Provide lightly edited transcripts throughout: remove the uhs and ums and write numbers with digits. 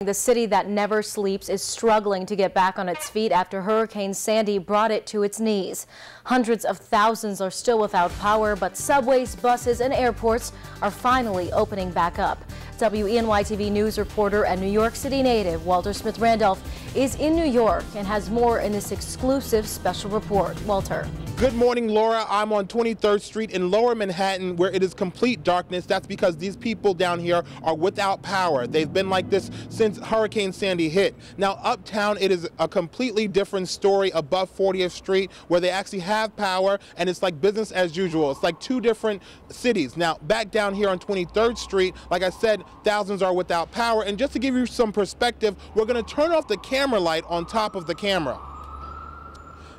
The city that never sleeps is struggling to get back on its feet after Hurricane Sandy brought it to its knees. Hundreds of thousands are still without power, but subways, buses, and airports are finally opening back up. WENY-TV news reporter and New York City native Walter Smith-Randolph is in New York and has more in this exclusive special report. Walter. Good morning, Laura. I'm on 23rd Street in Lower Manhattan where it is complete darkness. That's because these people down here are without power. They've been like this since Hurricane Sandy hit. Now, uptown, it is a completely different story above 40th Street where they actually have power and it's like business as usual. It's like two different cities. Now, back down here on 23rd Street, like I said, thousands are without power. And just to give you some perspective, we're going to turn off the camera light on top of the camera.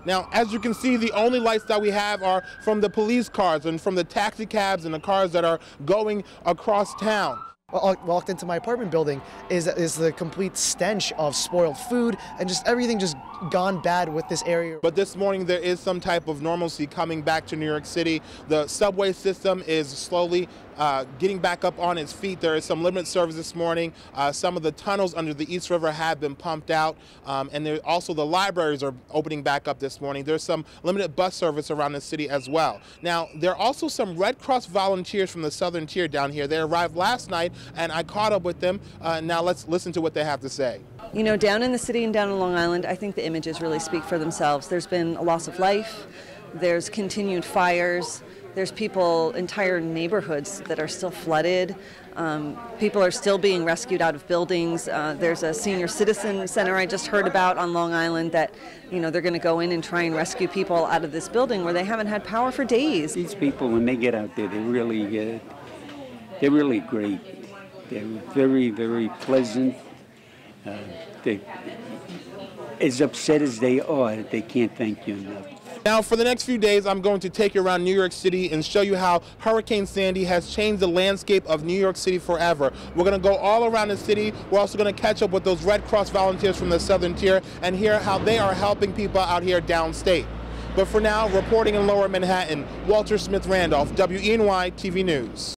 Now, as you can see, the only lights that we have are from the police cars and from the taxi cabs and the cars that are going across town. I walked into my apartment building is the complete stench of spoiled food and just everything just gone bad with this area. But this morning there is some type of normalcy coming back to New York City. The subway system is slowly getting back up on its feet. There is some limited service this morning. Some of the tunnels under the East River have been pumped out, and there also the libraries are opening back up this morning. There's some limited bus service around the city as well. Now, there are also some Red Cross volunteers from the Southern Tier down here. They arrived last night, and I caught up with them. Now let's listen to what they have to say. You know, down in the city and down in Long Island, I think the images really speak for themselves. There's been a loss of life, there's continued fires, there's entire neighborhoods that are still flooded. People are still being rescued out of buildings. There's a senior citizen center I just heard about on Long Island that, you know, they're going to go in and try and rescue people out of this building where they haven't had power for days. These people, when they get out there, they're really great. They're very, very pleasant. As upset as they are, they can't thank you enough. Now, for the next few days, I'm going to take you around New York City and show you how Hurricane Sandy has changed the landscape of New York City forever. We're going to go all around the city. We're also going to catch up with those Red Cross volunteers from the Southern Tier and hear how they are helping people out here downstate. But for now, reporting in Lower Manhattan, Walter Smith-Randolph, WENY-TV News.